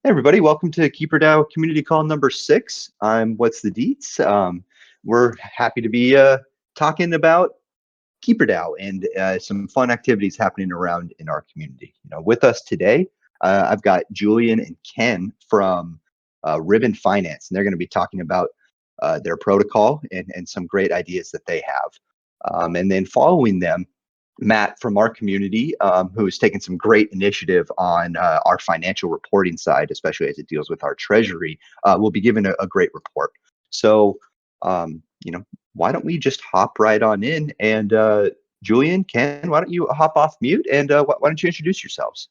Hey everybody, welcome to KeeperDAO Community Call number 6. I'm What's the Deets. We're happy to be talking about KeeperDAO and some fun activities happening around in our community. With us today, I've got Julian and Ken from Ribbon Finance, and they're going to be talking about their protocol and some great ideas that they have. And then following them, Matt from our community, who's taken some great initiative on our financial reporting side, especially as it deals with our Treasury, will be given a great report. So, why don't we just hop right on in? And Julian, Ken, why don't you hop off mute and why don't you introduce yourselves?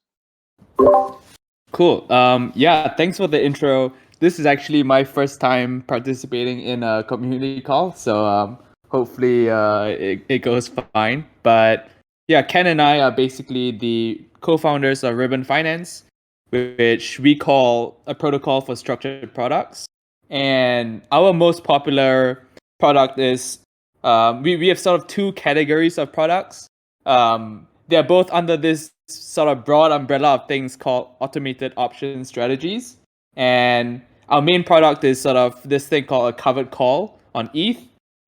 Cool. Yeah, thanks for the intro. This is actually my first time participating in a community call, so hopefully it goes fine. But yeah, Ken and I are basically the co-founders of Ribbon Finance, which we call a protocol for structured products. And our most popular product is we have sort of two categories of products. They're both under this sort of broad umbrella of things called automated option strategies. And our main product is sort of this thing called a covered call on ETH.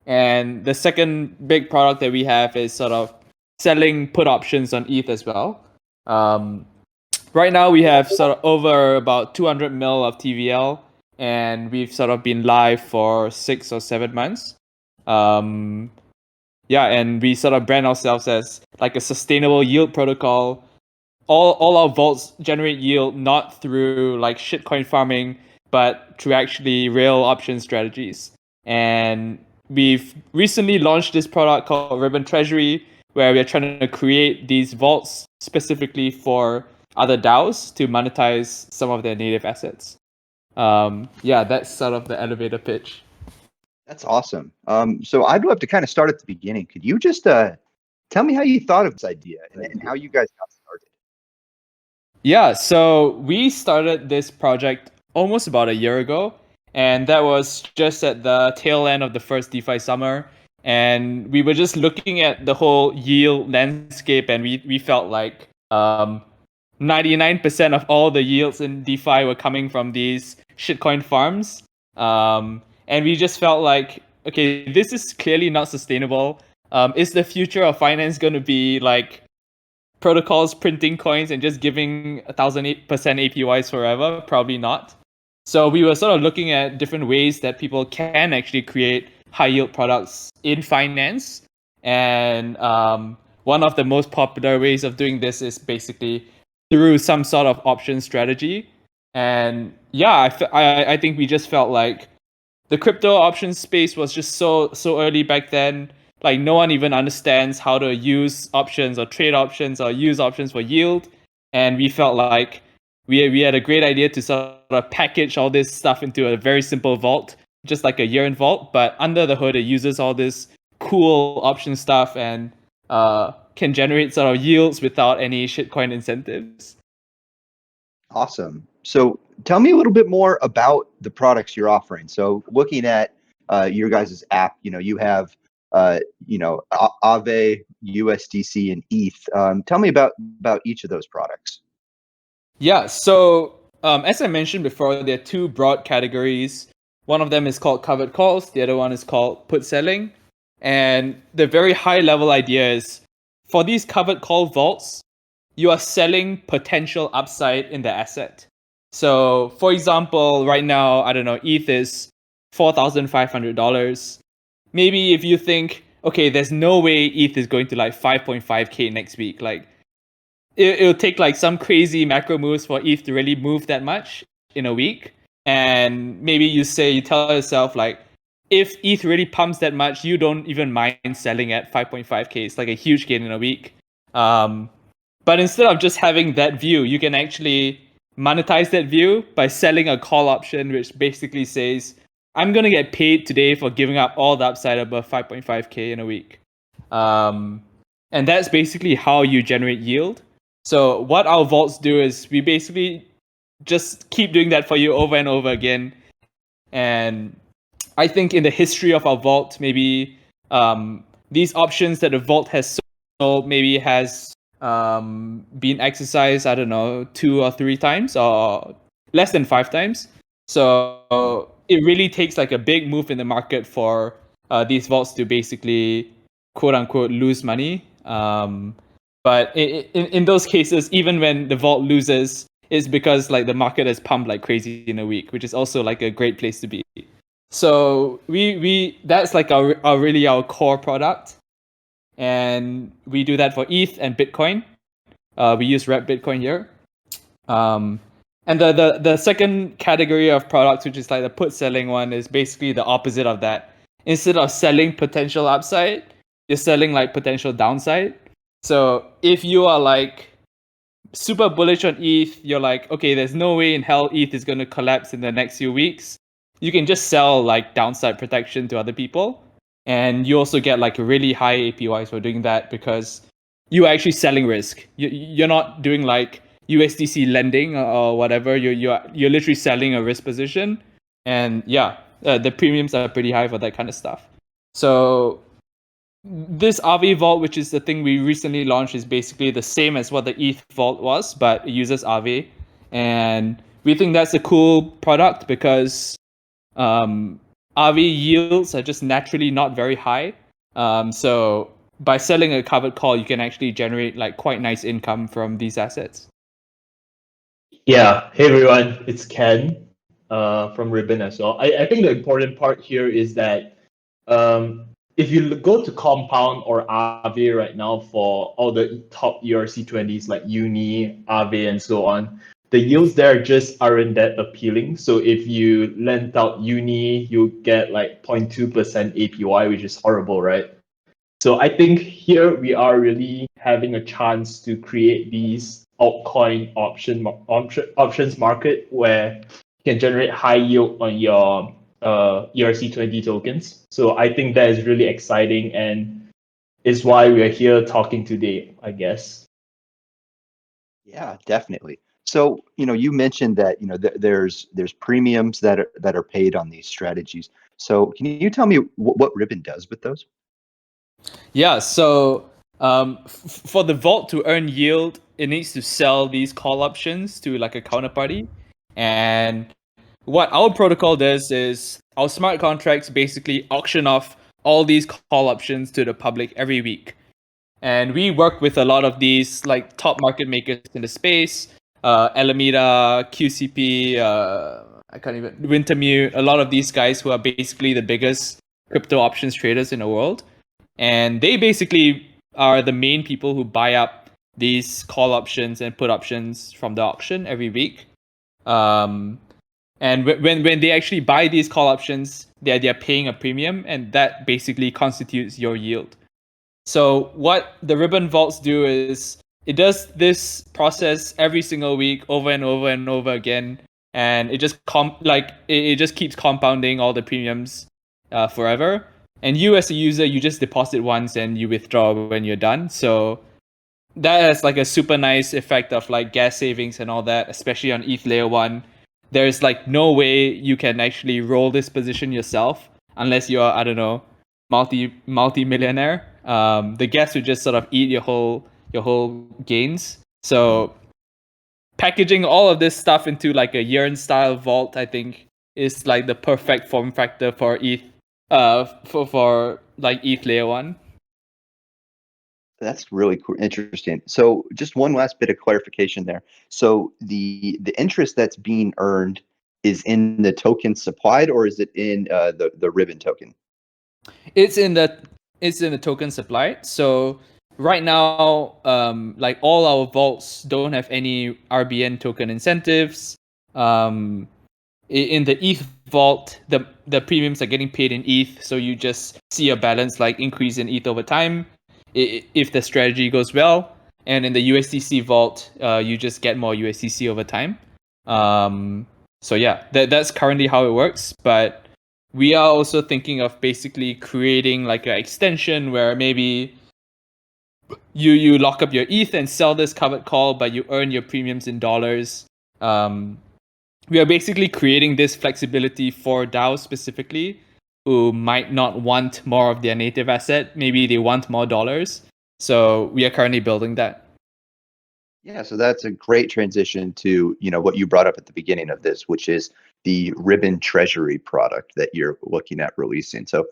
And the second big product that we have is sort of selling put options on ETH as well. Right now we have sort of over about 200 mil of TVL, and we've sort of been live for 6 or 7 months. Yeah, and we sort of brand ourselves as like a sustainable yield protocol. All our vaults generate yield not through like shitcoin farming, but through actually real option strategies. And we've recently launched this product called Ribbon Treasury, where we're trying to create these vaults specifically for other DAOs to monetize some of their native assets. Yeah, that's sort of the elevator pitch. That's awesome. So I'd love to kind of start at the beginning. Could you just tell me how you thought of this idea and how you guys got started? Yeah, so we started this project almost about a year ago, and that was just at the tail end of the first DeFi summer. And we were just looking at the whole yield landscape, and we felt like 99% of all the yields in DeFi were coming from these shitcoin farms. And we just felt like, okay, this is clearly not sustainable. Is the future of finance going to be like protocols printing coins and just giving 1,000% APYs forever? Probably not. So we were sort of looking at different ways that people can actually create high yield products in finance. And one of the most popular ways of doing this is basically through some sort of option strategy. And yeah, I think we just felt like the crypto options space was just so early back then. Like no one even understands how to use options or trade options or use options for yield. And we felt like we had a great idea to sort of package all this stuff into a very simple vault, just like a year-end vault. But under the hood, it uses all this cool option stuff and can generate sort of yields without any shitcoin incentives. Awesome. So tell me a little bit more about the products you're offering. So looking at your guys' app, you have Aave, USDC, and ETH. Tell me about each of those products. Yeah, so as I mentioned before, there are two broad categories. One of them is called covered calls. The other one is called put selling. And the very high level idea is for these covered call vaults, you are selling potential upside in the asset. So for example, right now, I don't know, ETH is $4,500. Maybe if you think, okay, there's no way ETH is going to like 5.5K next week. Like it'll take like some crazy macro moves for ETH to really move that much in a week. And maybe you tell yourself like, if ETH really pumps that much, you don't even mind selling at 5.5K. It's like a huge gain in a week. But instead of just having that view, you can actually monetize that view by selling a call option, which basically says, I'm going to get paid today for giving up all the upside above 5.5K in a week. And that's basically how you generate yield. So what our vaults do is we basically just keep doing that for you over and over again. And I think in the history of our vault, maybe these options that the vault has sold maybe has been exercised, I don't know, 2 or 3 times, or less than 5 times. So it really takes like a big move in the market for these vaults to basically quote unquote lose money. But in those cases, even when the vault loses, it's because like the market has pumped like crazy in a week, which is also like a great place to be. So we that's like our really our core product, and we do that for ETH and Bitcoin. We use Rep Bitcoin here. And the second category of products, which is like the put selling one, is basically the opposite of that. Instead of selling potential upside, you're selling like potential downside. So if you are like super bullish on ETH, you're like, okay, there's no way in hell ETH is going to collapse in the next few weeks. You can just sell like downside protection to other people. And you also get like a really high APYs for doing that because you're actually selling risk. You're not doing like USDC lending or whatever. You're literally selling a risk position. And yeah, the premiums are pretty high for that kind of stuff. So this RV Vault, which is the thing we recently launched, is basically the same as what the ETH Vault was, but it uses RV. And we think that's a cool product because RV yields are just naturally not very high. So by selling a covered call, you can actually generate like quite nice income from these assets. Yeah. Hey everyone, it's Ken from Ribbon as well. I think the important part here is that if you go to Compound or Aave right now for all the top ERC20s like Uni, Aave, and so on, the yields there just aren't that appealing. So if you lend out Uni, you get like 0.2% APY, which is horrible, right? So I think here we are really having a chance to create these altcoin options market where you can generate high yield on your ERC20 tokens. So I think that is really exciting and is why we are here talking today, I guess. Yeah, definitely. So, you mentioned that, there's premiums that are paid on these strategies. So can you tell me what Ribbon does with those? Yeah, so for the vault to earn yield, it needs to sell these call options to like a counterparty. And what our protocol does is our smart contracts basically auction off all these call options to the public every week. And we work with a lot of these like top market makers in the space, Alameda, QCP, I can't even, Wintermute, a lot of these guys who are basically the biggest crypto options traders in the world. And they basically are the main people who buy up these call options and put options from the auction every week. And when they actually buy these call options, they're paying a premium, and that basically constitutes your yield. So what the Ribbon Vaults do is it does this process every single week over and over and over again, and it just it just keeps compounding all the premiums forever. And you as a user, you just deposit once and you withdraw when you're done. So that has like a super nice effect of like gas savings and all that, especially on ETH layer 1. There's like no way you can actually roll this position yourself unless you're, I don't know, multi-millionaire. The gas would just sort of eat your whole gains. So packaging all of this stuff into like a yearn style vault, I think, is like the perfect form factor for ETH, for like ETH layer 1. That's really cool, interesting. So just one last bit of clarification there. So the interest that's being earned is in the token supplied, or is it in the Ribbon token? It's in the token supplied. So right now, like all our vaults don't have any RBN token incentives. In the ETH vault, the premiums are getting paid in ETH, so you just see a balance like increase in ETH over time if the strategy goes well. And in the USDC vault, you just get more USDC over time. So yeah, that's currently how it works. But we are also thinking of basically creating like an extension where maybe you lock up your ETH and sell this covered call, but you earn your premiums in dollars. We are basically creating this flexibility for DAOs specifically who might not want more of their native asset. Maybe they want more dollars. So we are currently building that. Yeah, so that's a great transition to, what you brought up at the beginning of this, which is the Ribbon Treasury product that you're looking at releasing. So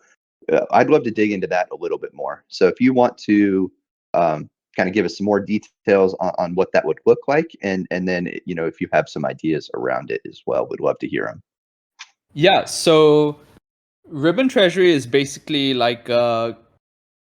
I'd love to dig into that a little bit more. So if you want to kind of give us some more details on what that would look like, and then if you have some ideas around it as well, we'd love to hear them. Yeah, so Ribbon Treasury is basically like a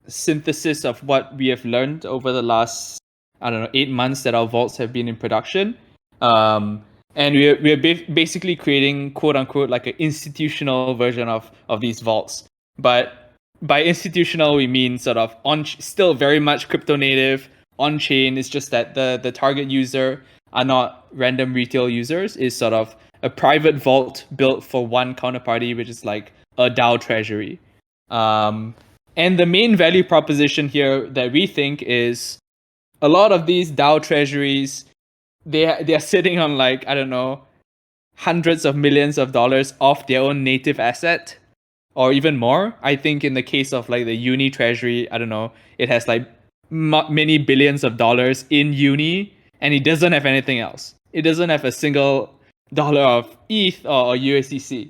synthesis of what we have learned over the last, 8 months that our vaults have been in production. And we're basically creating, quote unquote, like an institutional version of these vaults. But by institutional, we mean sort of still very much crypto native, on chain. It's just that the target user are not random retail users, is sort of a private vault built for one counterparty, which is like a DAO treasury. And the main value proposition here that we think is a lot of these DAO treasuries, they are sitting on like, I don't know, hundreds of millions of dollars of their own native asset, or even more. I think in the case of like the Uni treasury, I don't know, it has like many billions of dollars in Uni, and it doesn't have anything else. It doesn't have a single dollar of ETH or USDC.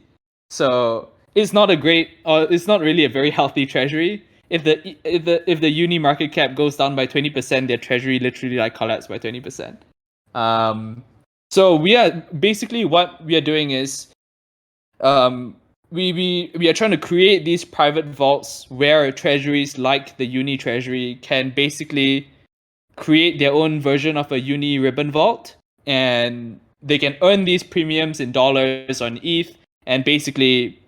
So it's not it's not really a very healthy treasury. If the Uni market cap goes down by 20%, their treasury literally like collapses by 20%. So we are basically, what we are doing is we are trying to create these private vaults where treasuries like the Uni treasury can basically create their own version of a Uni ribbon vault, and they can earn these premiums in dollars on ETH and basically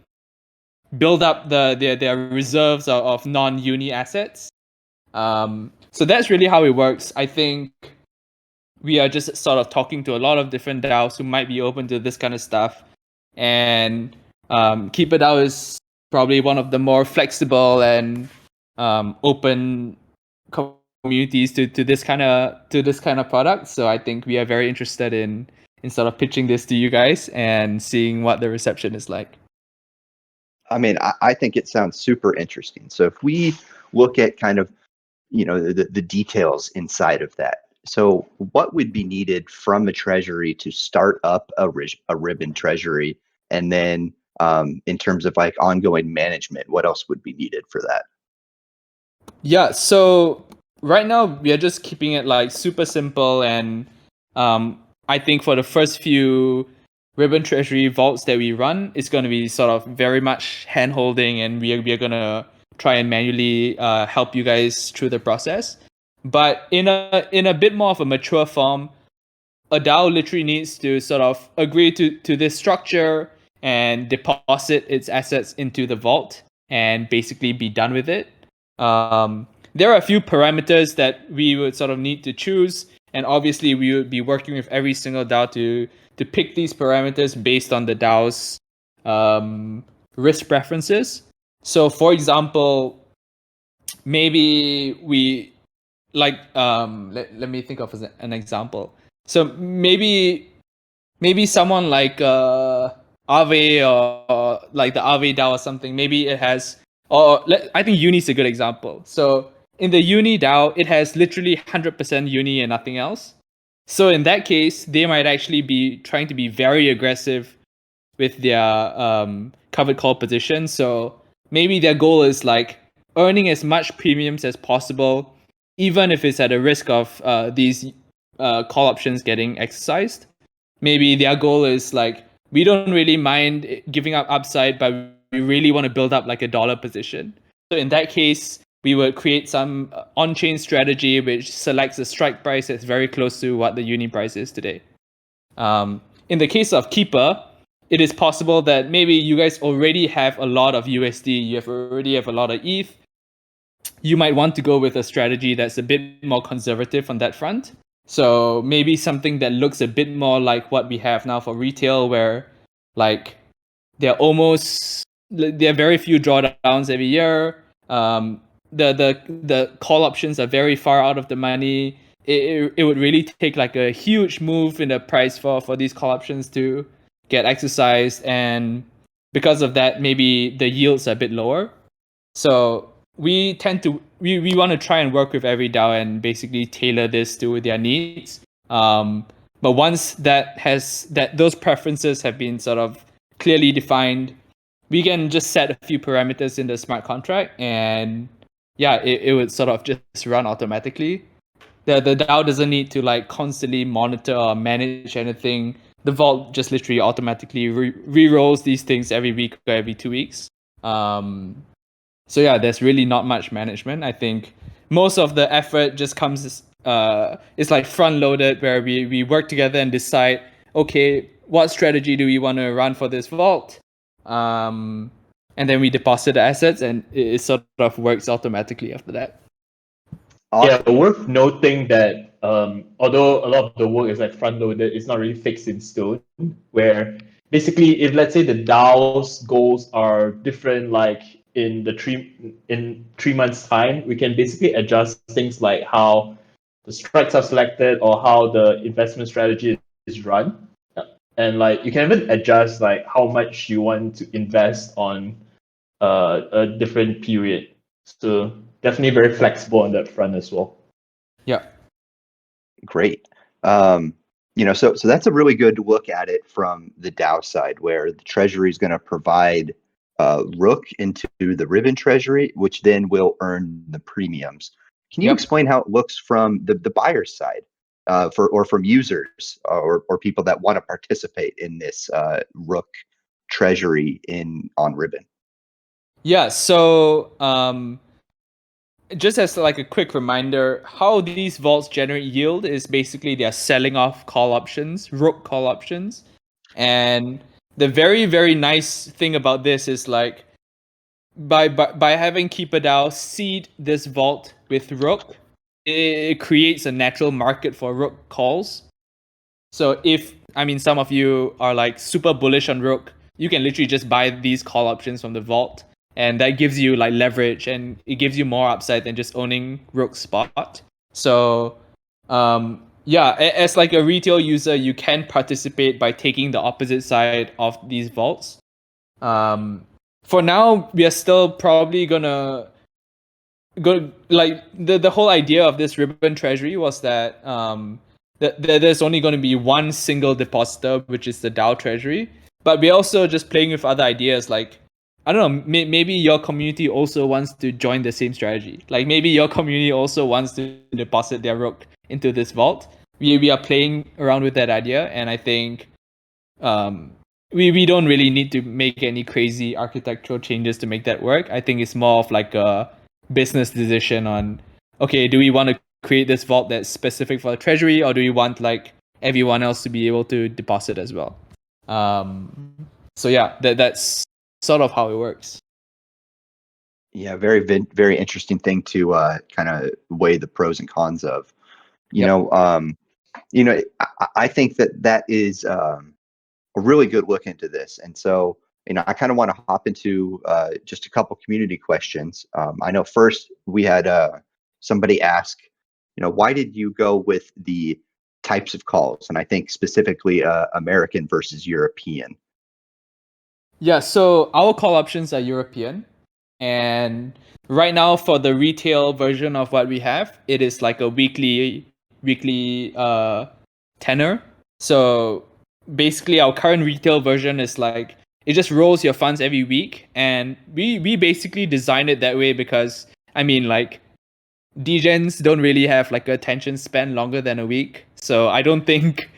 build up their reserves of non-Uni assets. So that's really how it works. I think we are just sort of talking to a lot of different DAOs who might be open to this kind of stuff. And KeeperDAO is probably one of the more flexible and open communities to this kind of product. So I think we are very interested in sort of pitching this to you guys and seeing what the reception is like. I mean, I think it sounds super interesting. So if we look at kind of, the details inside of that. So what would be needed from a treasury to start up a ribbon treasury? And then in terms of like ongoing management, what else would be needed for that? Yeah, so right now we are just keeping it like super simple, and I think for the first few Ribbon Treasury vaults that we run, it's going to be sort of very much hand-holding, and we are going to try and manually help you guys through the process. But in a bit more of a mature form, a DAO literally needs to sort of agree to this structure and deposit its assets into the vault and basically be done with it. There are a few parameters that we would sort of need to choose, and obviously we would be working with every single DAO to pick these parameters based on the DAO's risk preferences. So for example, maybe we like let me think of an example. So maybe someone like Aave or like the Aave DAO or something, maybe it has, I think Uni is a good example. So in the Uni DAO, it has literally 100% Uni and nothing else. So in that case, they might actually be trying to be very aggressive with their covered call position. So maybe their goal is like earning as much premiums as possible, even if it's at a risk of these call options getting exercised. Maybe their goal is like, we don't really mind giving up upside, but we really want to build up like a dollar position. So in that case, we would create some on-chain strategy which selects a strike price that's very close to what the Uni price is today. In the case of Keeper, it is possible that maybe you guys already have a lot of USD, you already have a lot of ETH. You might want to go with a strategy that's a bit more conservative on that front. So maybe something that looks a bit more like what we have now for retail, where like there are very few drawdowns every year. The call options are very far out of the money. It would really take like a huge move in the price for these call options to get exercised, and because of that, maybe the yields are a bit lower. So we want to try and work with every DAO and basically tailor this to their needs. But once those preferences have been sort of clearly defined, we can just set a few parameters in the smart contract, and it would sort of just run automatically. The DAO doesn't need to like constantly monitor or manage anything. The vault just literally automatically re-rolls these things every week or every 2 weeks. So there's really not much management. I think most of the effort just comes it's like front loaded, where we work together and decide, okay, what strategy do we want to run for this vault? And then we deposit the assets, and it sort of works automatically after that. Awesome. Yeah, worth noting that although a lot of the work is like front loaded, it's not really fixed in stone. Where basically, if let's say the DAO's goals are different, like in 3 months' time, we can basically adjust things like how the strikes are selected or how the investment strategy is run, and like you can even adjust like how much you want to invest on a different period. So definitely very flexible on that front as well. Yeah. Great. So that's a really good look at it from the DAO side, where the Treasury is going to provide Rook into the Ribbon Treasury, which then will earn the premiums. Can you explain how it looks from the buyer's side, from users or people that want to participate in this Rook Treasury on Ribbon? Yeah. So just as like a quick reminder, how these vaults generate yield is basically they're selling off call options, Rook call options. And the very, very nice thing about this is like by having KeeperDAO seed this vault with Rook, it creates a natural market for Rook calls. So if some of you are like super bullish on Rook, you can literally just buy these call options from the vault, and that gives you like leverage, and it gives you more upside than just owning Rook spot. So as like a retail user, you can participate by taking the opposite side of these vaults. For now, we are still probably gonna go like the whole idea of this Ribbon Treasury was that there's only going to be one single depositor, which is the DAO Treasury. But we're also just playing with other ideas, like I don't know, maybe your community also wants to join the same strategy. Like maybe your community also wants to deposit their Rook into this vault. We are playing around with that idea, and I think we don't really need to make any crazy architectural changes to make that work. I think it's more of like a business decision on, okay, do we want to create this vault that's specific for the treasury, or do we want like everyone else to be able to deposit as well? That's sort of how it works. Yeah, very very interesting thing to kind of weigh the pros and cons of. I think that is a really good look into this, and so I kind of want to hop into just a couple community questions. I know first we had somebody ask, why did you go with the types of calls, and I think specifically American versus European. Yeah, so our call options are European, and right now for the retail version of what we have, it is like a weekly tenor. So basically our current retail version is like it just rolls your funds every week, and we basically designed it that way because like degens don't really have like attention span longer than a week. So I don't think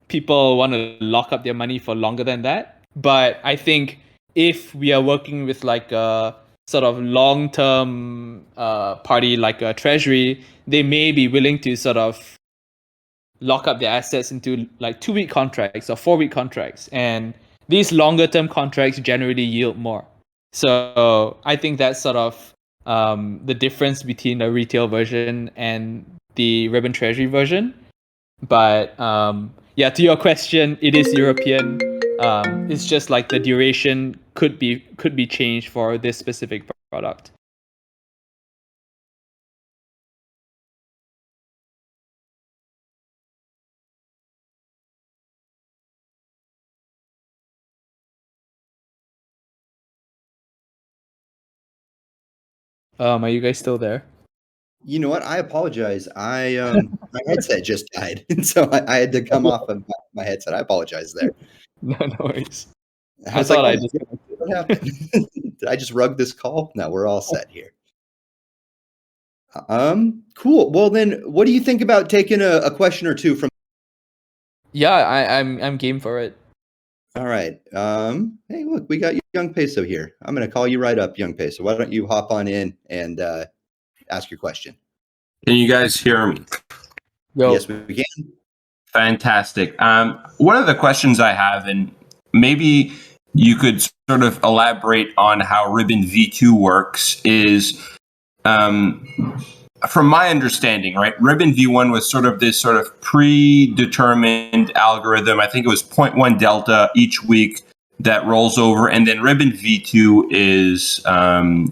people want to lock up their money for longer than that. But I think if we are working with like a sort of long-term party like a treasury, they may be willing to sort of lock up their assets into like 2-week contracts or 4-week contracts. And these longer-term contracts generally yield more. So I think that's sort of the difference between the retail version and the Ribbon Treasury version. But to your question, it is European. It's just like the duration could be changed for this specific product. Are you guys still there? You know what? I apologize. My headset just died, and so I had to come off of my headset. I apologize there. No, no worries. I was like, thought I oh, just what happened? Did I just rug this call? No, we're all set here. Cool. Well, then, what do you think about taking a question or two from? Yeah, I'm game for it. All right. Hey, look, we got Young Peso here. I'm going to call you right up, Young Peso. Why don't you hop on in and ask your question? Can you guys hear me? Yo. Yes, we can. Fantastic. One of the questions I have, and maybe you could sort of elaborate on how Ribbon V2 works, is from my understanding, right? Ribbon V1 was sort of this sort of predetermined algorithm. I think it was 0.1 delta each week that rolls over. And then Ribbon V2 is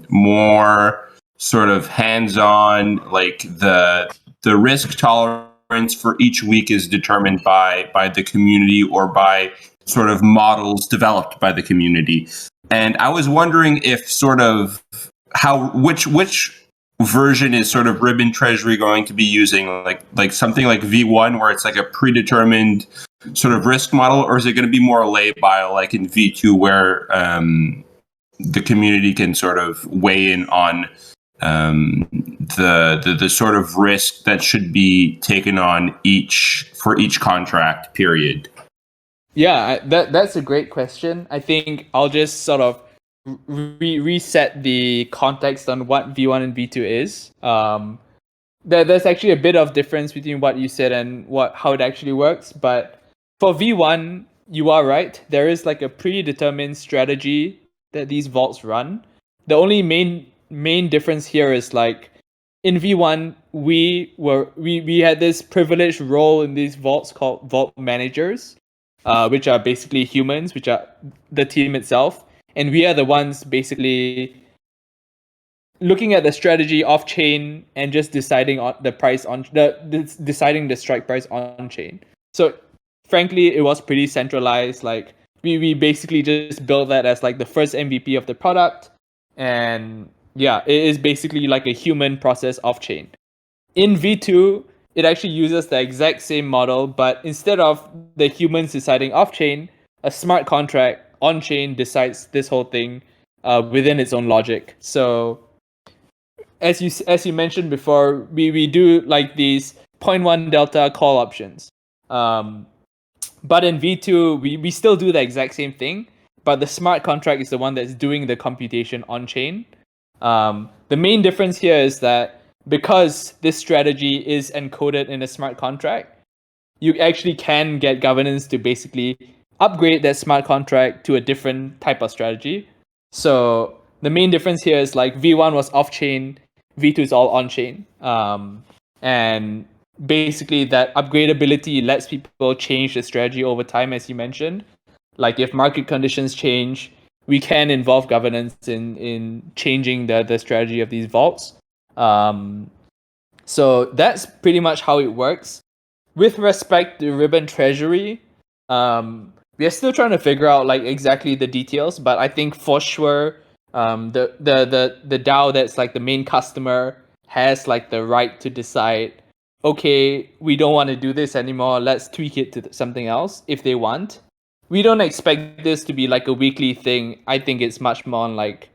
more sort of hands-on, like the risk tolerance for each week is determined by the community or by sort of models developed by the community. And I was wondering if sort of which version is sort of Ribbon Treasury going to be using, like something like V1 where it's like a predetermined sort of risk model, or is it going to be more lay-by like in V2 where the community can sort of weigh in on the sort of risk that should be taken on for each contract period? Yeah, that's a great question. I think I'll just sort of reset the context on what V1 and V2 is. There's actually a bit of difference between what you said and how it actually works. But for V1, you are right. There is like a predetermined strategy that these vaults run. The only main difference here is like in V1, we had this privileged role in these vaults called vault managers, which are basically humans, which are the team itself. And we are the ones basically looking at the strategy off chain and just deciding on the price on deciding the strike price on chain. So frankly, it was pretty centralized. Like we basically just built that as like the first MVP of the product. And yeah, it is basically like a human process off chain. In V2, it actually uses the exact same model, but instead of the humans deciding off chain, a smart contract on-chain decides this whole thing within its own logic. So as you mentioned before, we do like these 0.1 delta call options. But in V2, we still do the exact same thing, but the smart contract is the one that's doing the computation on-chain. The main difference here is that because this strategy is encoded in a smart contract, you actually can get governance to basically upgrade that smart contract to a different type of strategy. So the main difference here is like V1 was off-chain, V2 is all on-chain. And basically that upgradability lets people change the strategy over time, as you mentioned. Like if market conditions change, we can involve governance in changing the strategy of these vaults. So that's pretty much how it works. With respect to Ribbon Treasury, we are still trying to figure out like exactly the details, but I think for sure, the DAO that's like the main customer has like the right to decide, okay, we don't want to do this anymore. Let's tweak it to something else if they want. We don't expect this to be like a weekly thing. I think it's much more on like,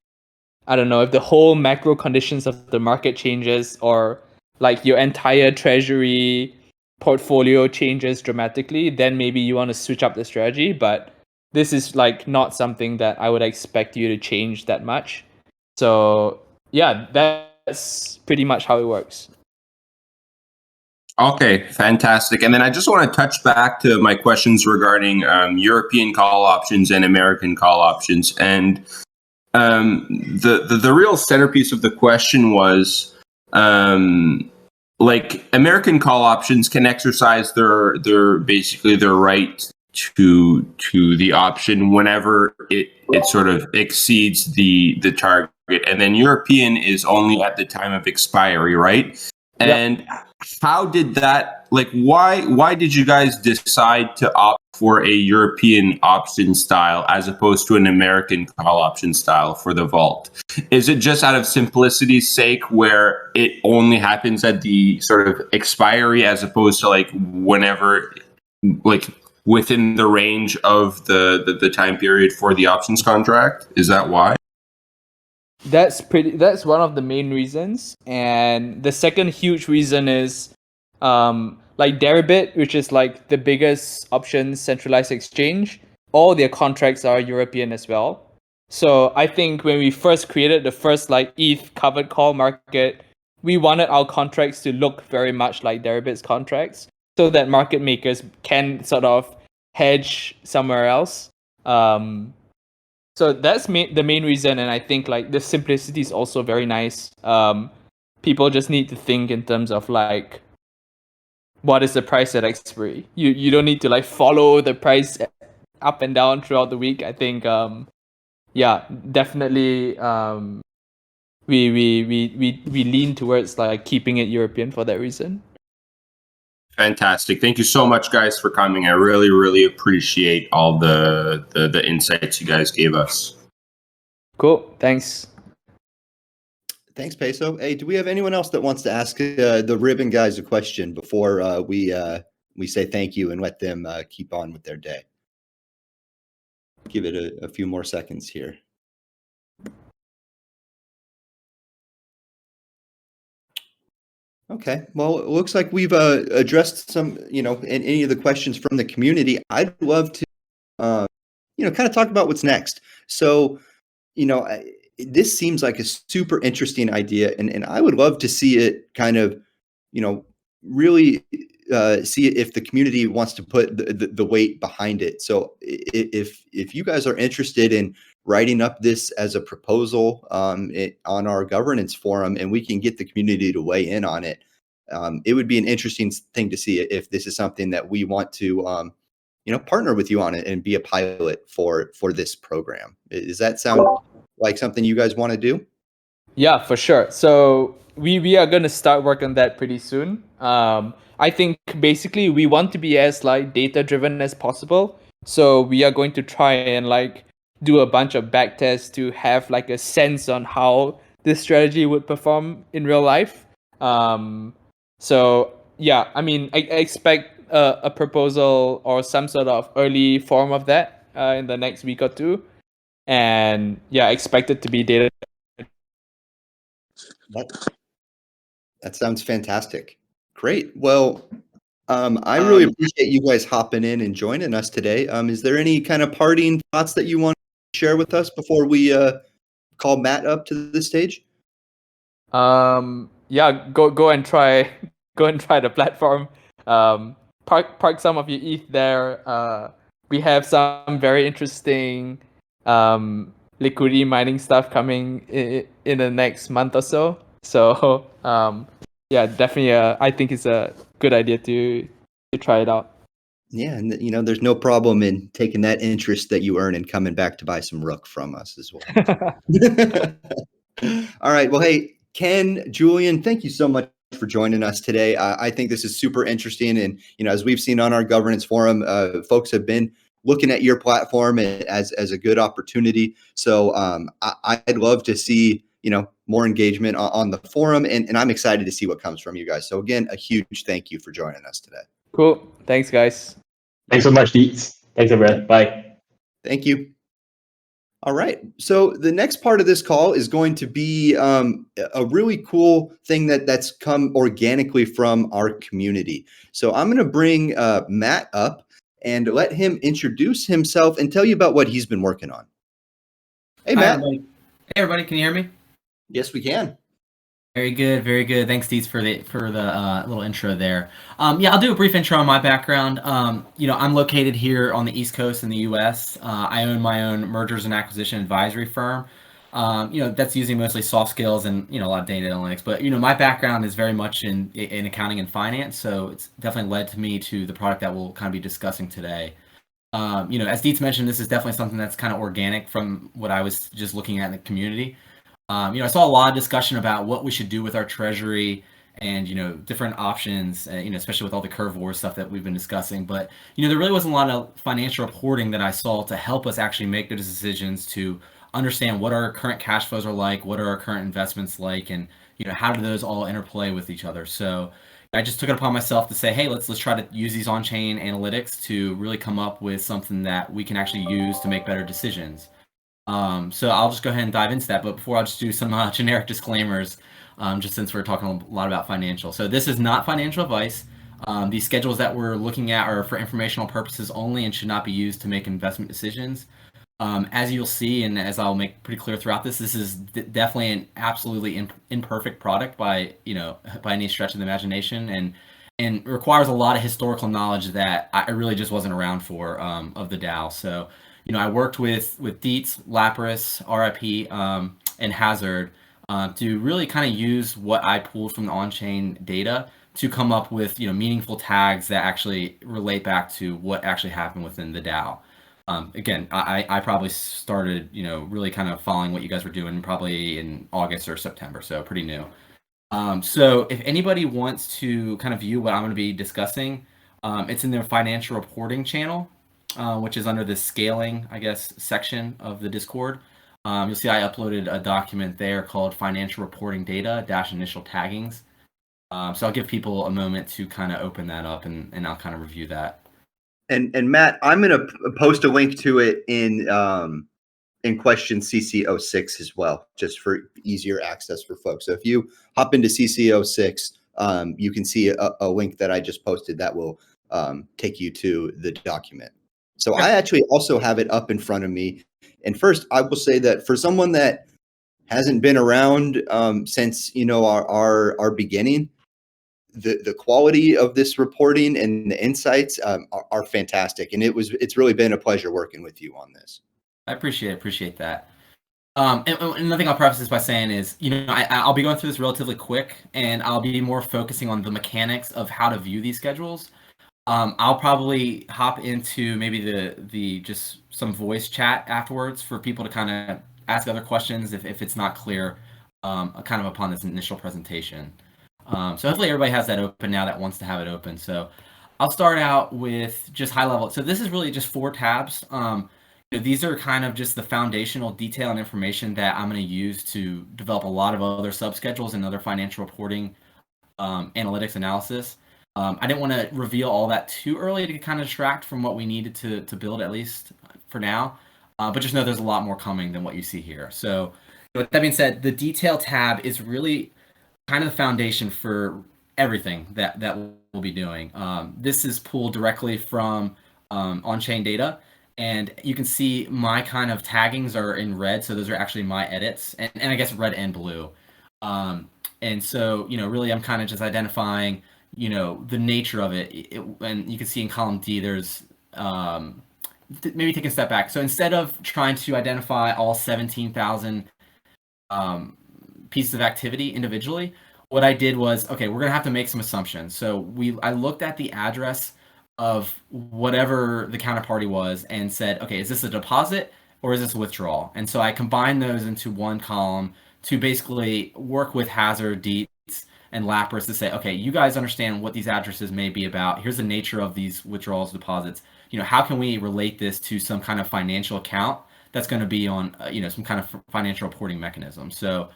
I don't know, if the whole macro conditions of the market changes or like your entire treasury portfolio changes dramatically, then maybe you want to switch up the strategy. But this is like not something that I would expect you to change that much. So yeah, that's pretty much how it works. Okay, fantastic. And then I just want to touch back to my questions regarding European call options and American call options. And the real centerpiece of the question was like American call options can exercise their basically their right to the option whenever it sort of exceeds the target, and then European is only at the time of expiry, right? And how did that, like, why did you guys decide to opt for a European option style as opposed to an American call option style for the vault? Is it just out of simplicity's sake where it only happens at the sort of expiry as opposed to like whenever, like within the range of the time period for the options contract? Is that why? That's one of the main reasons. And the second huge reason is like Deribit, which is like the biggest options centralized exchange, all their contracts are European as well. So I think when we first created the first like ETH covered call market, we wanted our contracts to look very much like Deribit's contracts, so that market makers can sort of hedge somewhere else. So that's the main reason, and I think like the simplicity is also very nice. People just need to think in terms of like, what is the price at expiry? You don't need to like follow the price up and down throughout the week. I think yeah, definitely we lean towards like keeping it European for that reason. Fantastic. Thank you so much, guys, for coming. I really, really appreciate all the insights you guys gave us. Cool. Thanks. Thanks, Peso. Hey, do we have anyone else that wants to ask the Ribbon guys a question before we say thank you and let them keep on with their day? Give it a few more seconds here. Okay, well, it looks like we've addressed some, any of the questions from the community. I'd love to, kind of talk about what's next. So, this seems like a super interesting idea, and I would love to see it kind of, really see if the community wants to put the weight behind it. So if you guys are interested in writing up this as a proposal on our governance forum, and we can get the community to weigh in on it, it would be an interesting thing to see if this is something that we want to, partner with you on it and be a pilot for this program. Does that sound like something you guys want to do? Yeah, for sure. So we are going to start work on that pretty soon. I think basically we want to be as like data driven as possible. So we are going to try and like do a bunch of back tests to have like a sense on how this strategy would perform in real life. So yeah, I mean, I expect a proposal or some sort of early form of that in the next week or two. And yeah, expect it to be data. That sounds fantastic. Great. Well, I really appreciate you guys hopping in and joining us today. Is there any kind of parting thoughts that you want to share with us before we call Matt up to the stage? Yeah, go and try the platform. Park some of your ETH there. We have some very interesting liquidity mining stuff coming in the next month or so. So yeah, definitely. I think it's a good idea to try it out. Yeah, and there's no problem in taking that interest that you earn and coming back to buy some Rook from us as well. All right. Well, hey, Ken, Julian, thank you so much for joining us today. I think this is super interesting, and as we've seen on our governance forum, folks have been looking at your platform as a good opportunity. So I'd love to see more engagement on the forum, and I'm excited to see what comes from you guys. So again, a huge thank you for joining us today. Cool. Thanks, guys. Thanks so much, Deets. Thanks, everyone. Bye. Thank you. All right. So the next part of this call is going to be a really cool thing that's come organically from our community. So I'm going to bring Matt up and let him introduce himself and tell you about what he's been working on. Hey, Matt. Hi, everybody. Can you hear me? Yes, we can. Very good, very good. Thanks, Deets, for the little intro there. Yeah, I'll do a brief intro on my background. I'm located here on the East Coast in the U.S. I own my own mergers and acquisition advisory firm. That's using mostly soft skills and a lot of data analytics. But my background is very much in accounting and finance, so it's definitely led to me to the product that we'll kind of be discussing today. As Deets mentioned, this is definitely something that's kind of organic from what I was just looking at in the community. I saw a lot of discussion about what we should do with our treasury and different options, especially with all the curve war stuff that we've been discussing. But there really wasn't a lot of financial reporting that I saw to help us actually make those decisions to understand what our current cash flows are like, what are our current investments like, and how do those all interplay with each other. So I just took it upon myself to say, hey, let's try to use these on-chain analytics to really come up with something that we can actually use to make better decisions. So I'll just go ahead and dive into that. But before, I'll just do some generic disclaimers, just since we're talking a lot about financial. So this is not financial advice. These schedules that we're looking at are for informational purposes only and should not be used to make investment decisions. As you'll see, and as I'll make pretty clear throughout this is definitely an absolutely imperfect product by any stretch of the imagination, and requires a lot of historical knowledge that I really just wasn't around for of the DAO. So I worked with Dietz, Lapras, RIP, and Hazard to really kind of use what I pulled from the on-chain data to come up with meaningful tags that actually relate back to what actually happened within the DAO. Again, I probably started really kind of following what you guys were doing probably in August or September, so pretty new. So if anybody wants to kind of view what I'm going to be discussing, it's in their financial reporting channel, which is under the scaling, I guess, section of the Discord. You'll see I uploaded a document there called Financial Reporting Data - Initial Taggings. So I'll give people a moment to kind of open that up, and I'll kind of review that. And Matt, I'm going to post a link to it in question CC06 as well, just for easier access for folks. So if you hop into CC06, you can see a link that I just posted that will take you to the document. So I actually also have it up in front of me. And first, I will say that for someone that hasn't been around since our beginning, the quality of this reporting and the insights are fantastic, and it's really been a pleasure working with you on this. I appreciate that. And another thing I'll preface this by saying is, I'll be going through this relatively quick, and I'll be more focusing on the mechanics of how to view these schedules. I'll probably hop into maybe the just some voice chat afterwards for people to kind of ask other questions if it's not clear, kind of upon this initial presentation. So hopefully everybody has that open now that wants to have it open. So I'll start out with just high level. So this is really just 4 tabs. These are kind of just the foundational detail and information that I'm going to use to develop a lot of other subschedules and other financial reporting analytics analysis. I didn't want to reveal all that too early to kind of distract from what we needed to build, at least for now. But just know there's a lot more coming than what you see here. So with that being said, the detail tab is really kind of the foundation for everything that we'll be doing. This is pulled directly from on-chain data, and you can see my kind of taggings are in red, so those are actually my edits, and I guess red and blue. And so really I'm kind of just identifying the nature of it. And you can see in column D there's maybe take a step back. So instead of trying to identify all 17,000 pieces of activity individually, what I did was, okay, we're gonna have to make some assumptions. So I looked at the address of whatever the counterparty was and said, okay, is this a deposit or is this a withdrawal? And so I combined those into one column to basically work with Hazard, Dietz, and Lapras to say, okay, you guys understand what these addresses may be about. Here's the nature of these withdrawals, deposits. How can we relate this to some kind of financial account that's going to be on, some kind of financial reporting mechanism? So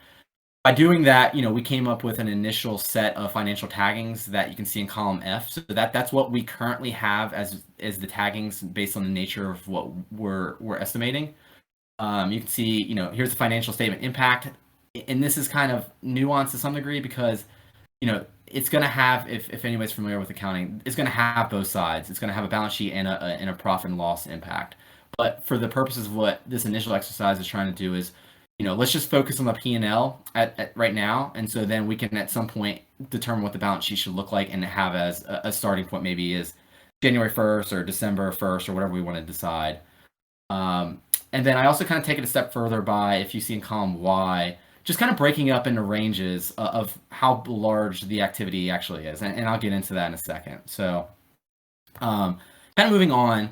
by doing that, we came up with an initial set of financial taggings that you can see in column F. So that's what we currently have as the taggings based on the nature of what we're estimating. You can see, here's the financial statement impact, and this is kind of nuanced to some degree because, it's going to have, if anybody's familiar with accounting, it's going to have both sides. It's going to have a balance sheet and a profit and loss impact. But for the purposes of what this initial exercise is trying to do is, let's just focus on the P&L at right now. And so then we can at some point determine what the balance sheet should look like and have as a starting point maybe is January 1st or December 1st or whatever we want to decide. And then I also kind of take it a step further by, if you see in column Y, just kind of breaking up into ranges of how large the activity actually is. And I'll get into that in a second. So kind of moving on,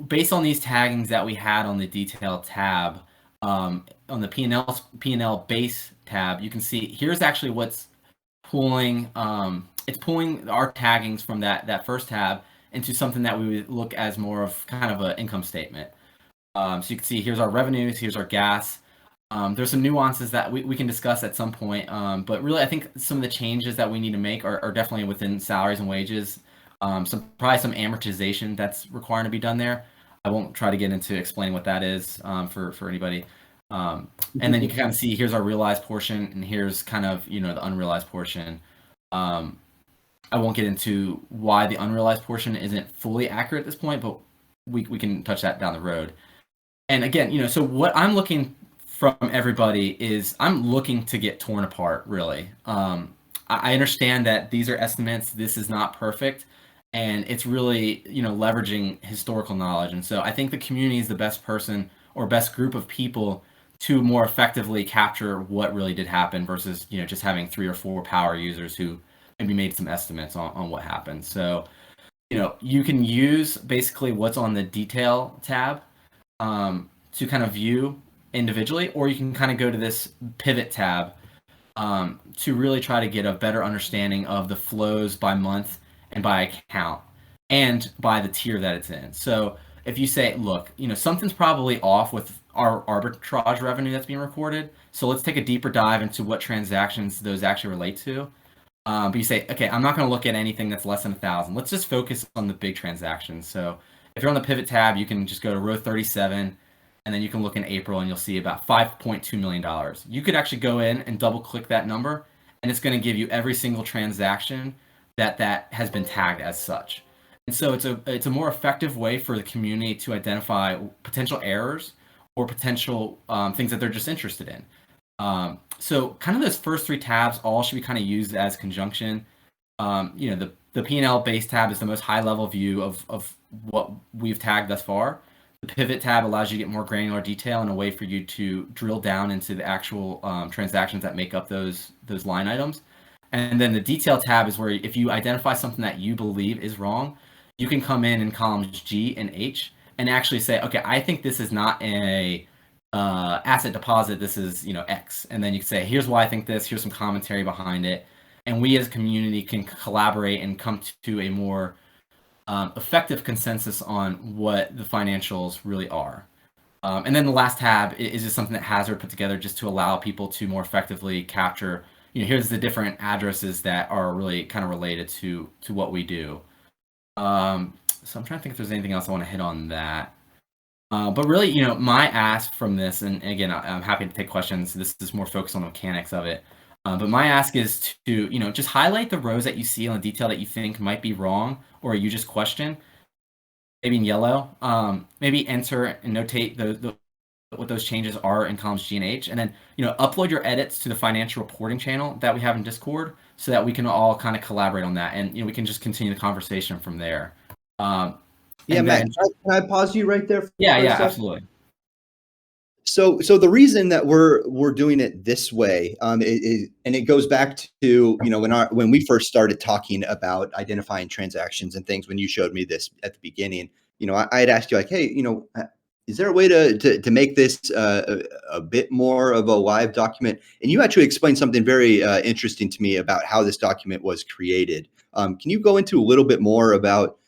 based on these taggings that we had on the detail tab, on the P&L base tab, you can see here's actually what's pulling our taggings from that first tab into something that we would look as more of kind of an income statement. So you can see here's our revenues, here's our gas. There's some nuances that we can discuss at some point, but really I think some of the changes that we need to make are definitely within salaries and wages. Probably some amortization that's required to be done there. I won't try to get into explaining what that is for anybody. And then you can kind of see here's our realized portion, and here's kind of the unrealized portion. I won't get into why the unrealized portion isn't fully accurate at this point, but we can touch that down the road. And again, so what I'm looking from everybody is I'm looking to get torn apart, really. I understand that these are estimates. This is not perfect. And it's really, leveraging historical knowledge. And so I think the community is the best person or best group of people to more effectively capture what really did happen versus, just having 3 or 4 power users who maybe made some estimates on what happened. So, you can use basically what's on the detail tab to kind of view individually, or you can kind of go to this pivot tab to really try to get a better understanding of the flows by month and by account and by the tier that it's in. So if you say, look, something's probably off with our arbitrage revenue that's being recorded, so let's take a deeper dive into what transactions those actually relate to. But you say, okay, I'm not going to look at anything that's less than 1,000. Let's just focus on the big transactions. So if you're on the pivot tab, you can just go to row 37, and then you can look in April, and you'll see about $5.2 million. You could actually go in and double click that number, and it's going to give you every single transaction that has been tagged as such. And so it's a more effective way for the community to identify potential errors or potential things that they're just interested in. So kind of those first 3 tabs all should be kind of used as conjunction. The P&L base tab is the most high level view of what we've tagged thus far. The pivot tab allows you to get more granular detail and a way for you to drill down into the actual transactions that make up those line items. And then the detail tab is where if you identify something that you believe is wrong, you can come in columns G and H and actually say, okay, I think this is not a asset deposit, this is X. And then you can say, here's why I think this, here's some commentary behind it. And we as a community can collaborate and come to a more effective consensus on what the financials really are. And then the last tab is just something that Hazard put together just to allow people to more effectively capture, here's the different addresses that are really kind of related to what we do. So I'm trying to think if there's anything else I want to hit on that. But really, my ask from this, and again, I'm happy to take questions. This is more focused on the mechanics of it. But my ask is to, just highlight the rows that you see on the detail that you think might be wrong or you just question, maybe in yellow. Maybe enter and notate what those changes are in columns G and H, and then upload your edits to the financial reporting channel that we have in Discord so that we can all kind of collaborate on that, and we can just continue the conversation from there. Yeah, Matt, can I pause you right there? Yeah, absolutely. So the reason that we're doing it this way, and it goes back to when we first started talking about identifying transactions and things. When you showed me this at the beginning, I had asked you like, hey, is there a way to make this a bit more of a live document? And you actually explained something very interesting to me about how this document was created. Can you go into a little bit more about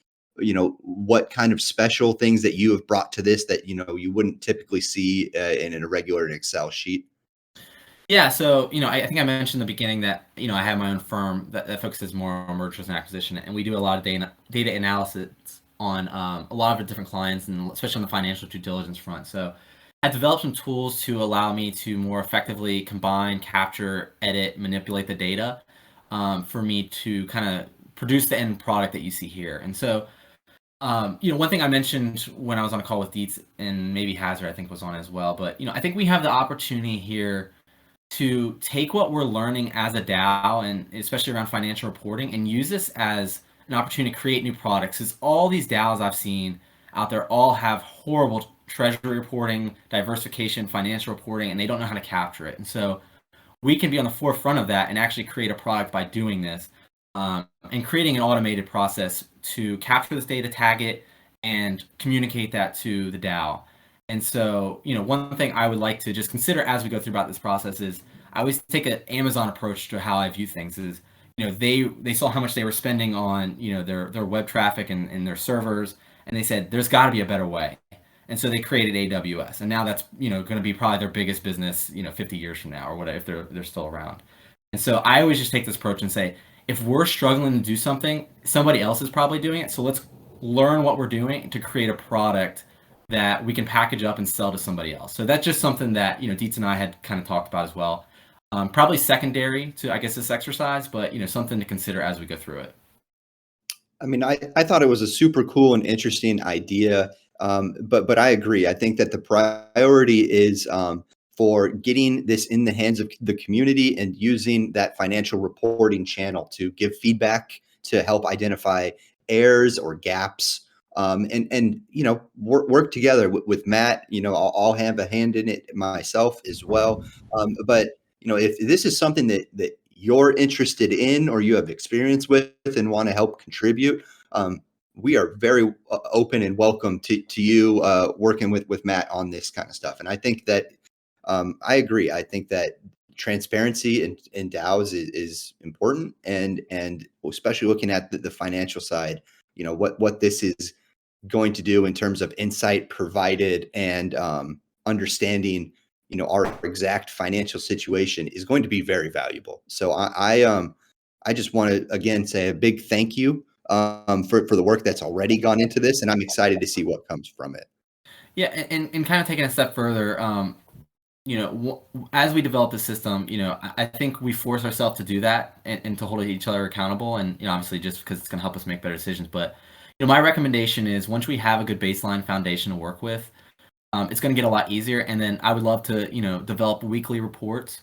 what kind of special things that you have brought to this that you wouldn't typically see in a regular Excel sheet? Yeah, so I think I mentioned in the beginning that I have my own firm that focuses more on mergers and acquisition, and we do a lot of data analysis on a lot of different clients, and especially on the financial due diligence front. So I developed some tools to allow me to more effectively combine, capture, edit, manipulate the data for me to kind of produce the end product that you see here. And so one thing I mentioned when I was on a call with Dietz, and maybe Hazard I think was on as well, but I think we have the opportunity here to take what we're learning as a DAO, and especially around financial reporting, and use this as an opportunity to create new products. Because all these DAOs I've seen out there all have horrible treasury reporting, diversification, financial reporting, and they don't know how to capture it. And so we can be on the forefront of that and actually create a product by doing this, and creating an automated process to capture this data, tag it, and communicate that to the DAO. And so, one thing I would like to just consider as we go through about this process is I always take an Amazon approach to how I view things. Is they saw how much they were spending on their web traffic and their servers, and they said there's got to be a better way. And so they created AWS, and now that's going to be probably their biggest business 50 years from now or whatever, if they're still around. And so I always just take this approach and say, if we're struggling to do something, somebody else is probably doing it. So let's learn what we're doing to create a product that we can package up and sell to somebody else. So that's just something that Dietz and I had kind of talked about as well. Probably secondary to, I guess, this exercise, but something to consider as we go through it. I mean, I thought it was a super cool and interesting idea. But I agree. I think that the priority is for getting this in the hands of the community and using that financial reporting channel to give feedback to help identify errors or gaps, and work together with Matt. I'll have a hand in it myself as well. But if this is something that you're interested in or you have experience with and want to help contribute, we are very open and welcome to you working with Matt on this kind of stuff. And I think that I agree. I think that transparency in DAOs is important, and especially looking at the financial side, what this is going to do in terms of insight provided and understanding our exact financial situation is going to be very valuable. So I just want to again say a big thank you for the work that's already gone into this, and I'm excited to see what comes from it. Yeah, and kind of taking a step further, as we develop the system, I think we force ourselves to do that and to hold each other accountable, and obviously just because it's going to help us make better decisions. But my recommendation is once we have a good baseline foundation to work with, it's going to get a lot easier. And then I would love to develop weekly reports.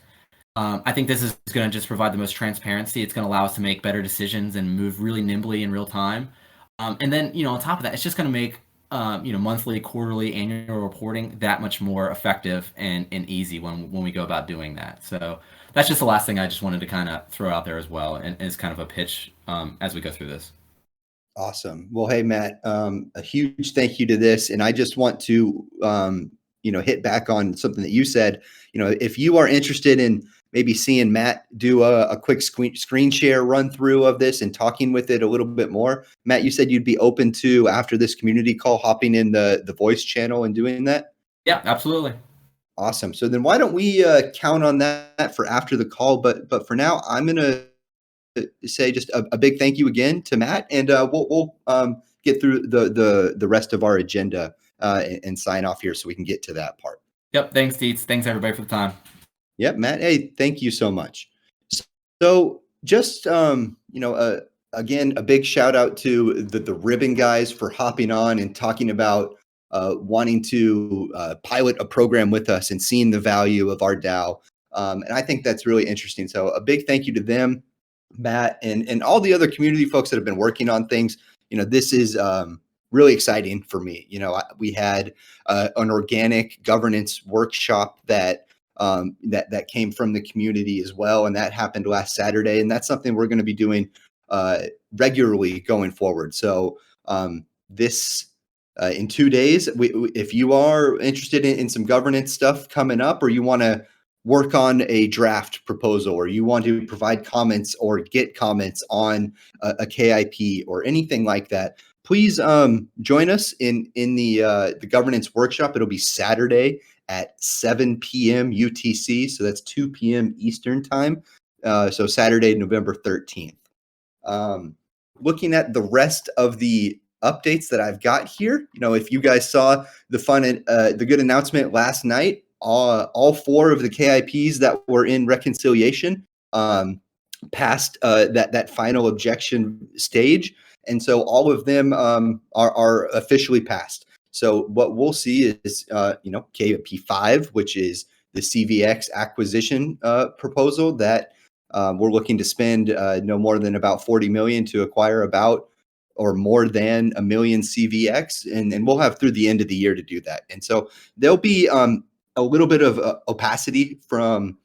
I think this is going to just provide the most transparency. It's going to allow us to make better decisions and move really nimbly in real time. And then, on top of that, it's just going to make, monthly, quarterly, annual reporting that much more effective and easy when we go about doing that. So that's just the last thing I just wanted to kind of throw out there as well, and as kind of a pitch as we go through this. Awesome. Well, hey, Matt, a huge thank you to this. And I just want to, hit back on something that you said. If you are interested in maybe seeing Matt do a quick screen share run through of this and talking with it a little bit more, Matt, you said you'd be open to, after this community call, hopping in the voice channel and doing that? Yeah, absolutely. Awesome. So then why don't we count on that for after the call? But for now, I'm going to say just a big thank you again to Matt, and we'll get through the rest of our agenda and sign off here so we can get to that part. Yep. Thanks, Dietz. Thanks everybody for the time. Yep, Matt. Hey, thank you so much. So just again, a big shout out to the Ribbon guys for hopping on and talking about wanting to pilot a program with us and seeing the value of our DAO. And I think that's really interesting. So a big thank you to them, Matt, and all the other community folks that have been working on things. This is really exciting for me. We had an organic governance workshop that came from the community as well, and that happened last Saturday, and that's something we're going to be doing regularly going forward. So this in 2 days, if you are interested in some governance stuff coming up, or you want to work on a draft proposal, or you want to provide comments or get comments on a KIP or anything like that, please join us in the governance workshop. It'll be Saturday at 7 p.m. UTC, so that's 2 p.m. Eastern time. So Saturday, November 13th. Looking at the rest of the updates that I've got here, if you guys saw the good announcement last night, all 4 of the KIPs that were in reconciliation passed that final objection stage, and so all of them are officially passed. So what we'll see is KIP 5, which is the CVX acquisition proposal that we're looking to spend no more than about 40 million to acquire about or more than 1 million CVX, and we'll have through the end of the year to do that. And so there'll be a little bit of opacity from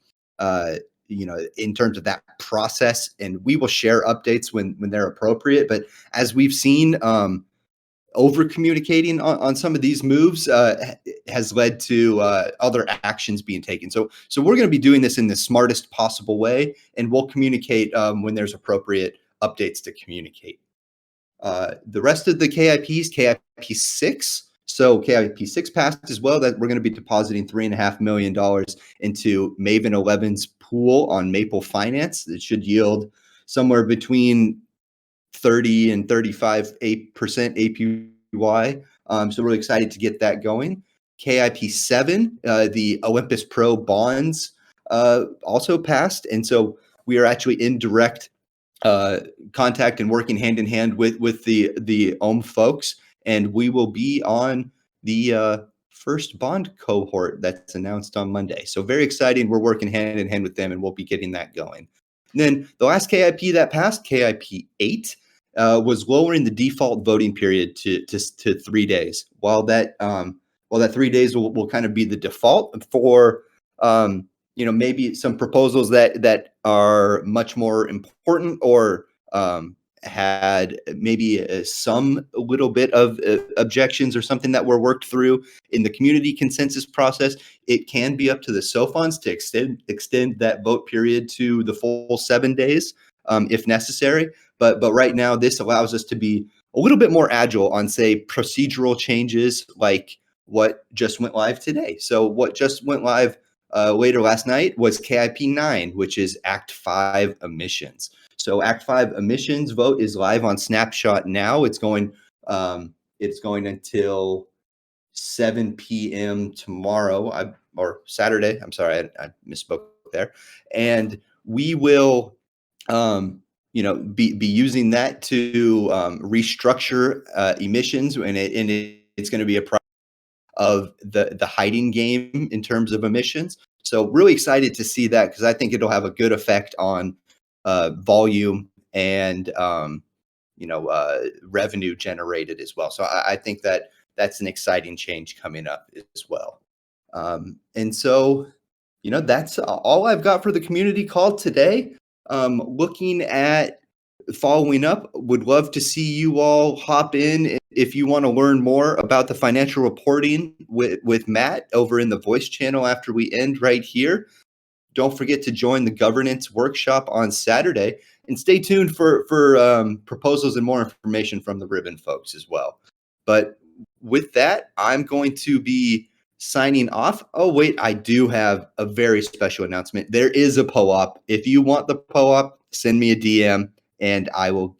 in terms of that process, and we will share updates when they're appropriate. But as we've seen, over communicating on some of these moves has led to other actions being taken. So we're going to be doing this in the smartest possible way, and we'll communicate when there's appropriate updates to communicate. The rest of the KIPs, KIP 6. So KIP 6 passed as well. That we're going to be depositing $3.5 million into Maven 11's pool on Maple Finance. It should yield somewhere between 30 and 35% APY. So really excited to get that going. KIP 7, the Olympus Pro bonds also passed. And so we are actually in direct contact and working hand in hand with the Ohm folks. And we will be on the first bond cohort that's announced on Monday. So very exciting. We're working hand in hand with them, and we'll be getting that going. And then the last KIP that passed, KIP 8, was lowering the default voting period to 3 days. While that 3 days will kind of be the default for maybe some proposals that are much more important or had maybe some little bit of objections or something that were worked through in the community consensus process, it can be up to the SoFunds to extend that vote period to the full 7 days if necessary. But right now, this allows us to be a little bit more agile on, say, procedural changes like what just went live today. So what just went live later last night was KIP 9, which is Act 5 emissions. So Act 5 emissions vote is live on Snapshot now. It's going until 7 p.m. tomorrow or Saturday. I'm sorry, I misspoke there. And we will be using that to restructure emissions, and it's going to be a part of the hiding game in terms of emissions. So really excited to see that, because I think it'll have a good effect on volume and revenue generated as well. So I think that's an exciting change coming up as well. And so that's all I've got for the community call today. Looking at following up, would love to see you all hop in if you want to learn more about the financial reporting with Matt over in the voice channel after we end right here. Don't forget to join the governance workshop on Saturday, and stay tuned for proposals and more information from the Ribbon folks as well. But with that, I'm going to be signing off. Oh, wait, I do have a very special announcement. There is a POAP. If you want the POAP, send me a DM and I will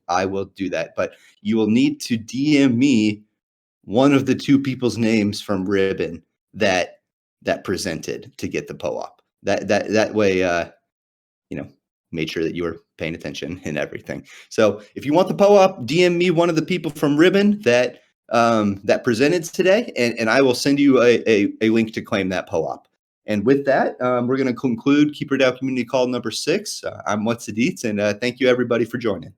do that. But you will need to DM me one of the two people's names from Ribbon that presented to get the POAP. That way, made sure that you were paying attention and everything. So if you want the POAP, DM me one of the people from Ribbon that presented today, and I will send you a link to claim that POAP. And with that, we're going to conclude KeeperDAO Community Call number 6. I'm What's the Deets, and thank you everybody for joining.